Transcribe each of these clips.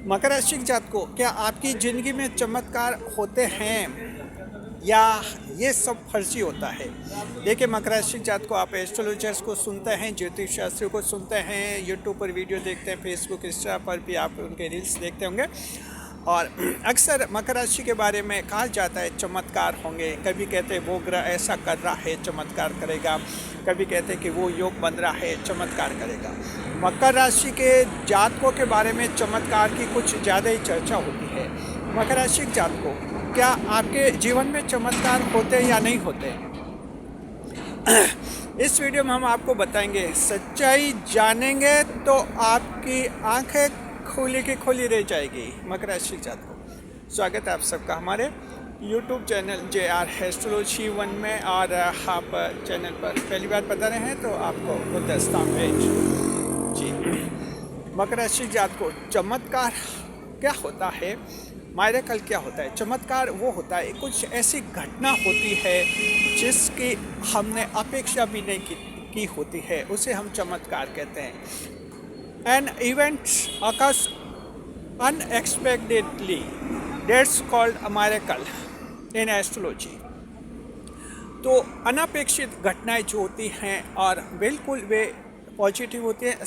मकर राशि जातकों, क्या आपकी ज़िंदगी में चमत्कार होते हैं या ये सब फर्जी होता है? देखिए, मकर राशि जातकों, आप एस्ट्रोलॉजर्स को सुनते हैं, ज्योतिष शास्त्रियों को सुनते हैं, यूट्यूब पर वीडियो देखते हैं, फेसबुक इंस्टा पर भी आप उनके रील्स देखते होंगे। और अक्सर मकर राशि के बारे में कहा जाता है चमत्कार होंगे। कभी कहते हैं वो ग्रह ऐसा कर रहा है, चमत्कार करेगा। कभी कहते हैं कि वो योग बन रहा है, चमत्कार करेगा। मकर राशि के जातकों के बारे में चमत्कार की कुछ ज़्यादा ही चर्चा होती है। मकर राशि के जातकों, क्या आपके जीवन में चमत्कार होते हैं या नहीं होते? इस वीडियो में हम आपको बताएंगे, सच्चाई जानेंगे तो आपकी आंखें खोली की खोली रह जाएगी। मकर राशि जातकों, स्वागत है आप सबका हमारे YouTube चैनल JR एस्ट्रोलॉजी 1 में। और आप चैनल पर पहली बार बता रहे हैं तो आपको गुलदस्ता पेज जी। मकर राशि जातकों, चमत्कार क्या होता है, मायरेकल क्या होता है? चमत्कार वो होता है, कुछ ऐसी घटना होती है जिसकी हमने अपेक्षा भी नहीं की होती है, उसे हम चमत्कार कहते हैं। An event occurs unexpectedly, that's called a miracle in astrology। तो अनपेक्षित घटनाएं जो होती हैं और बिल्कुल वे पॉजिटिव होती हैं,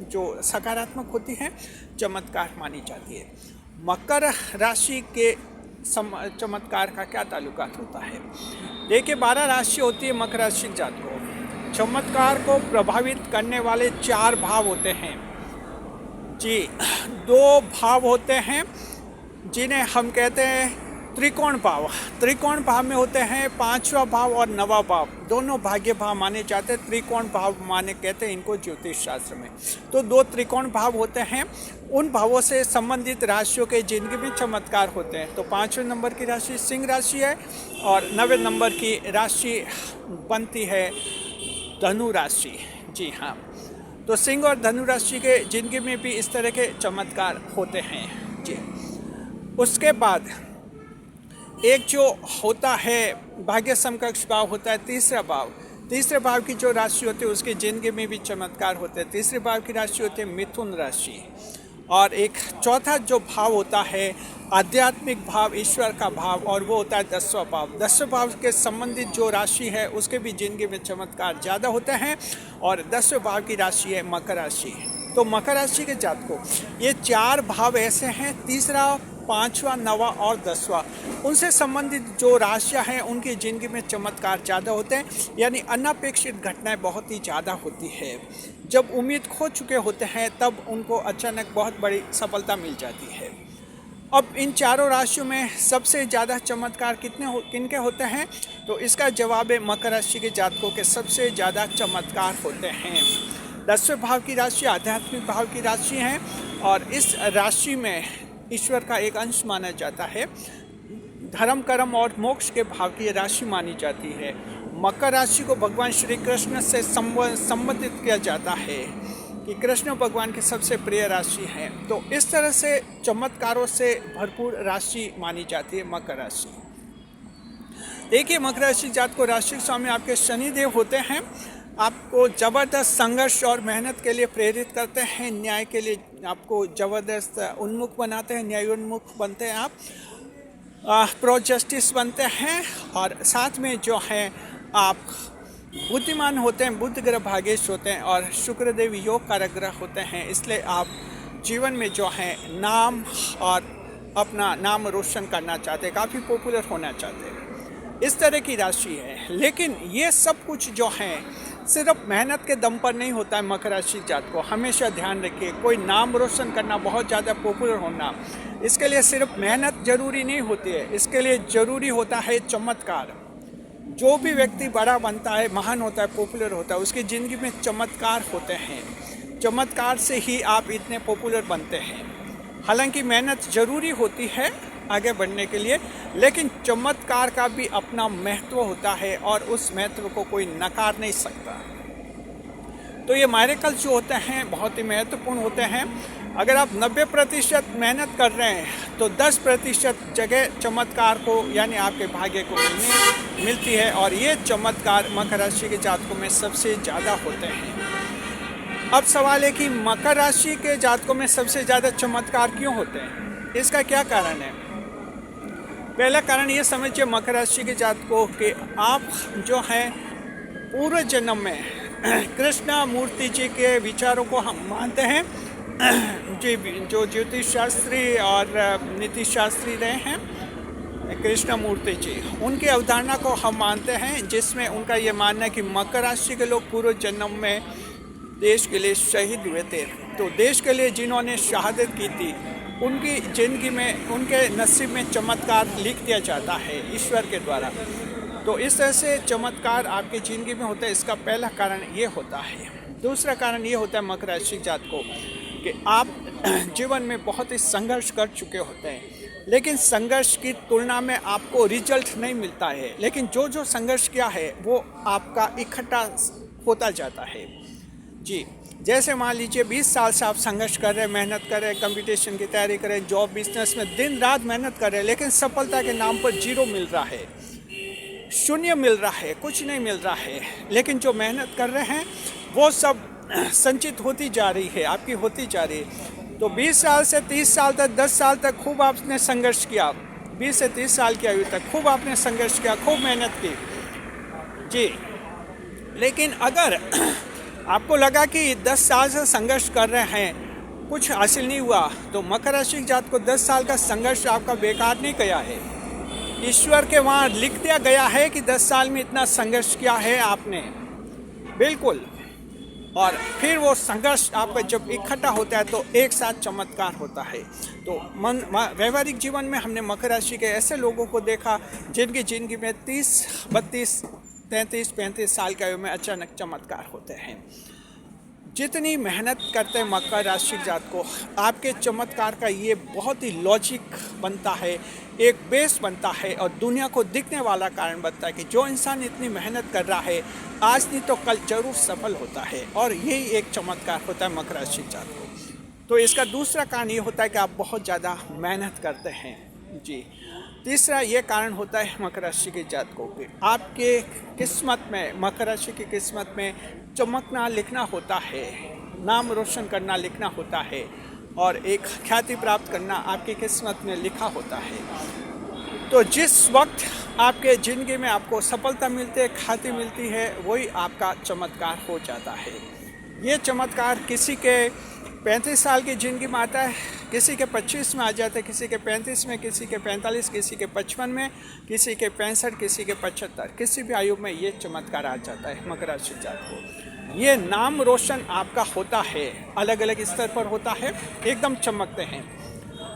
जो सकारात्मक होती हैं, चमत्कार मानी जाती है। मकर राशि के चमत्कार का क्या ताल्लुकात होता है? देखिए, 12 राशि होती है मकर राशि जातकों। चमत्कार को प्रभावित करने वाले 4 भाव होते हैं जी। 2 भाव होते हैं जिन्हें हम कहते हैं त्रिकोण भाव। त्रिकोण भाव में होते हैं 5वां भाव और 9वां भाव, दोनों भाग्य भाव माने जाते हैं। त्रिकोण भाव माने कहते हैं इनको ज्योतिष शास्त्र में। तो 2 त्रिकोण भाव होते हैं, उन भावों से संबंधित राशियों के जिंदगी में चमत्कार होते हैं। तो 5वें नंबर की राशि सिंह राशि है और 9वें नंबर की राशि बनती है धनु राशि। जी हाँ, तो सिंह और धनु राशि के जिंदगी में भी इस तरह के चमत्कार होते हैं जी। उसके बाद एक जो होता है भाग्य समकक्ष भाव होता है तीसरा भाव। तीसरे भाव की जो राशि होती है उसकी जिंदगी में भी चमत्कार होते हैं। तीसरे भाव की राशि होती है मिथुन राशि। और एक चौथा जो भाव होता है आध्यात्मिक भाव, ईश्वर का भाव, और वो होता है 10वां भाव। 10वें भाव के संबंधित जो राशि है उसके भी जिंदगी में चमत्कार ज़्यादा होते हैं। और 10वें भाव की राशि है मकर राशि। तो मकर राशि के जातकों, ये 4 भाव ऐसे हैं, तीसरा, 5वां, 9वां और 10वां, उनसे संबंधित जो राशियां हैं उनकी ज़िंदगी में चमत्कार ज़्यादा होते हैं। यानी अनपेक्षित घटनाएं बहुत ही ज़्यादा होती है। जब उम्मीद खो चुके होते हैं तब उनको अचानक बहुत बड़ी सफलता मिल जाती है। अब इन 4 राशियों में सबसे ज़्यादा चमत्कार किनके होते हैं? तो इसका जवाब है मकर राशि के जातकों के सबसे ज़्यादा चमत्कार होते हैं। 10वें भाव की राशि आध्यात्मिक भाव की राशि है और इस राशि में ईश्वर का एक अंश माना जाता है। धर्म, कर्म और मोक्ष के भाव की राशि मानी जाती है। मकर राशि को भगवान श्री कृष्ण से संबंधित किया जाता है कि कृष्ण भगवान की सबसे प्रिय राशि है। तो इस तरह से चमत्कारों से भरपूर राशि मानी जाती है मकर राशि। देखिए, मकर राशि जात को राशि स्वामी आपके शनिदेव होते हैं। आपको ज़बरदस्त संघर्ष और मेहनत के लिए प्रेरित करते हैं, न्याय के लिए आपको ज़बरदस्त उन्मुख बनाते हैं, न्याय उन्मुख बनते हैं आप, प्रो जस्टिस बनते हैं। और साथ में जो है आप बुद्धिमान होते हैं, बुध ग्रह भागेश होते हैं और शुक्रदेव योग कारक ग्रह होते हैं। इसलिए आप जीवन में जो है नाम और अपना नाम रोशन करना चाहते हैं, काफ़ी पॉपुलर होना चाहते हैं, इस तरह की राशि है। लेकिन ये सब कुछ जो है सिर्फ मेहनत के दम पर नहीं होता है। मकर राशि जात को हमेशा ध्यान रखिए, कोई नाम रोशन करना, बहुत ज़्यादा पॉपुलर होना, इसके लिए सिर्फ मेहनत जरूरी नहीं होती है, इसके लिए ज़रूरी होता है चमत्कार। जो भी व्यक्ति बड़ा बनता है, महान होता है, पॉपुलर होता है, उसकी ज़िंदगी में चमत्कार होते हैं। चमत्कार से ही आप इतने पॉपुलर बनते हैं। हालांकि मेहनत ज़रूरी होती है आगे बढ़ने के लिए, लेकिन चमत्कार का भी अपना महत्व होता है और उस महत्व को कोई नकार नहीं सकता। तो ये मायरेकल जो होते हैं बहुत ही महत्वपूर्ण होते हैं। अगर आप 90% मेहनत कर रहे हैं तो 10% जगह चमत्कार को यानी आपके भाग्य को मिलती है। और ये चमत्कार मकर राशि के जातकों में सबसे ज़्यादा होते हैं। अब सवाल है कि मकर राशि के जातकों में सबसे ज़्यादा चमत्कार क्यों होते हैं, इसका क्या कारण है। पहला कारण ये समझिए मकर राशि के जातकों के आप जो हैं पूर्व जन्म में कृष्णा मूर्ति जी के विचारों को हम मानते हैं जी, जो ज्योतिष शास्त्री और नीति शास्त्री रहे हैं कृष्णा मूर्ति जी, उनकी अवधारणा को हम मानते हैं, जिसमें उनका ये मानना है कि मकर राशि के लोग पूर्व जन्म में देश के लिए शहीद हुए थे। तो देश के लिए जिन्होंने शहादत की थी उनकी ज़िंदगी में, उनके नसीब में चमत्कार लिख दिया जाता है ईश्वर के द्वारा। तो इस तरह से चमत्कार आपकी ज़िंदगी में होता है, इसका पहला कारण ये होता है। दूसरा कारण ये होता है मकर राशि जातकों कि आप जीवन में बहुत ही संघर्ष कर चुके होते हैं, लेकिन संघर्ष की तुलना में आपको रिजल्ट नहीं मिलता है, लेकिन जो जो संघर्ष किया है वो आपका इकट्ठा होता जाता है जी। जैसे मान लीजिए 20 साल से आप संघर्ष कर रहे हैं, मेहनत कर रहे हैं, कंपटीशन की तैयारी कर रहे हैं, जॉब बिजनेस में दिन रात मेहनत कर रहे हैं, लेकिन सफलता के नाम पर जीरो मिल रहा है, शून्य मिल रहा है, कुछ नहीं मिल रहा है। लेकिन जो मेहनत कर रहे हैं वो सब संचित होती जा रही है, आपकी होती जा रही है। तो 20 साल से 30 साल तक, 10 साल तक खूब आपने संघर्ष किया, 20 से 30 साल की आयु तक खूब आपने संघर्ष किया, खूब मेहनत की जी। लेकिन अगर आपको लगा कि 10 साल से संघर्ष कर रहे हैं, कुछ हासिल नहीं हुआ, तो मकर राशि के जात को 10 साल का संघर्ष आपका बेकार नहीं गया है। ईश्वर के वहाँ लिख दिया गया है कि 10 साल में इतना संघर्ष किया है आपने, बिल्कुल। और फिर वो संघर्ष आपका जब इकट्ठा होता है तो एक साथ चमत्कार होता है। तो व्यवहारिक जीवन में हमने मकर राशि के ऐसे लोगों को देखा जिनकी ज़िंदगी में 30, 32, 33, 35 साल की आयु में अचानक चमत्कार होते हैं। जितनी मेहनत करते हैं मकर राशि जात को, आपके चमत्कार का ये बहुत ही लॉजिक बनता है, एक बेस बनता है और दुनिया को दिखने वाला कारण बनता है कि जो इंसान इतनी मेहनत कर रहा है आज नहीं तो कल जरूर सफल होता है। और यही एक चमत्कार होता है मकर राशि जात को। तो इसका दूसरा कारण ये होता है कि आप बहुत ज़्यादा मेहनत करते हैं जी। तीसरा ये कारण होता है मकर राशि के जातकों के, आपके किस्मत में, मकर राशि की किस्मत में चमकना लिखना होता है, नाम रोशन करना लिखना होता है और एक ख्याति प्राप्त करना आपकी किस्मत में लिखा होता है। तो जिस वक्त आपके ज़िंदगी में आपको सफलता मिलती है, ख्याति मिलती है, वही आपका चमत्कार हो जाता है। ये चमत्कार किसी के 35 साल की ज़िंदगी में आता है, किसी के 25 में आ जाता है, किसी के 35 में, किसी के 45, किसी के 55 में, किसी के 65, किसी के 75, किसी भी आयु में ये चमत्कार आ जाता है मकर राशि जात को। ये नाम रोशन आपका होता है, अलग अलग स्तर पर होता है, एकदम चमकते हैं।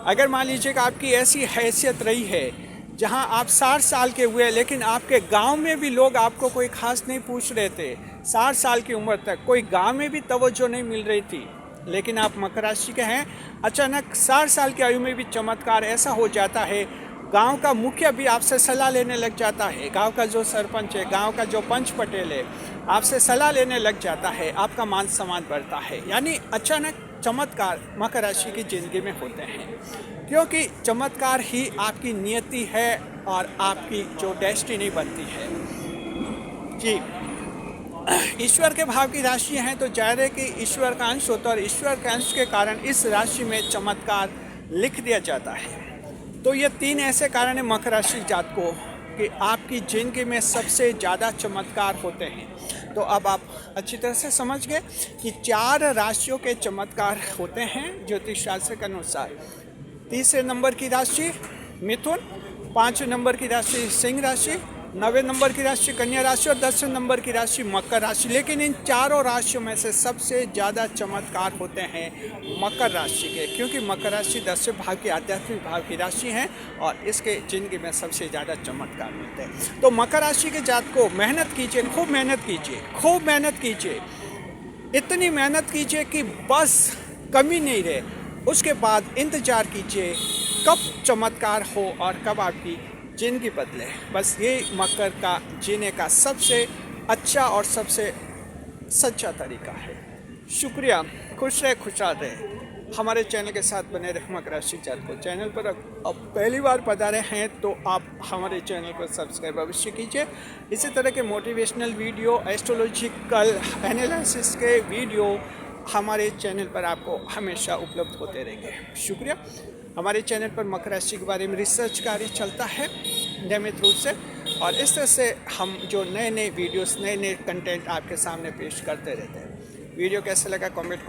अगर मान लीजिए कि आपकी ऐसी हैसियत रही है जहां आप 60 साल के हुए लेकिन आपके गांव में भी लोग आपको कोई खास नहीं पूछ रहे थे, 60 साल की उम्र तक कोई गांव में भी तवज्जो नहीं मिल रही थी, लेकिन आप मकर राशि के हैं, अचानक 60 साल की आयु में भी चमत्कार ऐसा हो जाता है, गांव का मुखिया भी आपसे सलाह लेने लग जाता है, गांव का जो सरपंच है, गांव का जो पंच पटेल है, आपसे सलाह लेने लग जाता है, आपका मान सम्मान बढ़ता है। यानी अचानक चमत्कार मकर राशि की ज़िंदगी में होते हैं, क्योंकि चमत्कार ही आपकी नियति है और आपकी जो डेस्टिनी बनती है जी। ईश्वर के भाव की राशि हैं तो जाहिर है कि ईश्वर का अंश होता है और ईश्वर के अंश के कारण इस राशि में चमत्कार लिख दिया जाता है। तो ये 3 ऐसे कारण हैं मकर राशि जात को कि आपकी ज़िंदगी में सबसे ज़्यादा चमत्कार होते हैं। तो अब आप अच्छी तरह से समझ गए कि 4 राशियों के चमत्कार होते हैं ज्योतिष शास्त्र के अनुसार। 3 नंबर की राशि मिथुन, 5 नंबर की राशि सिंह राशि, 9वें नंबर की राशि कन्या राशि और 10 नंबर की राशि मकर राशि। लेकिन इन चारों राशियों में से सबसे ज़्यादा चमत्कार होते हैं मकर राशि के, क्योंकि मकर राशि 10वें भाव की आध्यात्मिक भाव की राशि है और इसके ज़िंदगी में सबसे ज़्यादा चमत्कार मिलते हैं। तो मकर राशि के जात को मेहनत कीजिए, खूब मेहनत कीजिए, खूब मेहनत कीजिए, इतनी मेहनत कीजिए कि बस कमी नहीं रहे। उसके बाद इंतज़ार कीजिए कब चमत्कार हो और कब आपकी ज़िंदगी बदले। बस ये मकर का जीने का सबसे अच्छा और सबसे सच्चा तरीका है। शुक्रिया, खुश रहे, खुशहाल रहे, हमारे चैनल के साथ बने रहे। मकर राशि जात को चैनल पर अब पहली बार पधारे हैं तो आप हमारे चैनल को सब्सक्राइब अवश्य कीजिए। इसी तरह के मोटिवेशनल वीडियो, एस्ट्रोलॉजिकल एनालिसिस के वीडियो हमारे चैनल पर आपको हमेशा उपलब्ध होते रहेंगे। शुक्रिया। हमारे चैनल पर मकर राशि के बारे में रिसर्च कार्य चलता है नियमित रूप से, और इस तरह से हम जो नए नए वीडियोस, नए नए कंटेंट आपके सामने पेश करते रहते हैं। वीडियो कैसा लगा कमेंट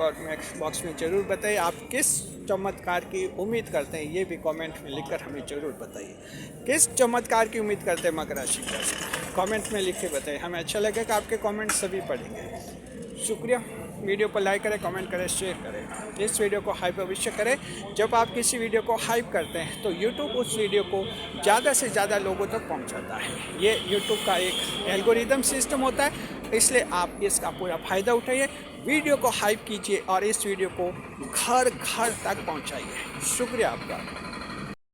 बॉक्स में ज़रूर बताइए। आप किस चमत्कार की उम्मीद करते हैं ये भी कमेंट में लिखकर हमें ज़रूर बताइए। किस चमत्कार की उम्मीद करते हैं मकर राशि का, कमेंट में लिख के बताइए। हमें अच्छा लगेगा, आपके कमेंट सभी पढ़ेंगे। शुक्रिया। वीडियो को लाइक करें, कमेंट करें, शेयर करें। इस वीडियो को हाइप अवश्य करें। जब आप किसी वीडियो को हाइप करते हैं तो यूट्यूब उस वीडियो को ज़्यादा से ज़्यादा लोगों तक पहुंचाता है। ये यूट्यूब का एक एल्गोरिदम सिस्टम होता है, इसलिए आप इसका पूरा फ़ायदा उठाइए। वीडियो को हाइप कीजिए और इस वीडियो को घर घर तक पहुंचाइए। शुक्रिया आपका।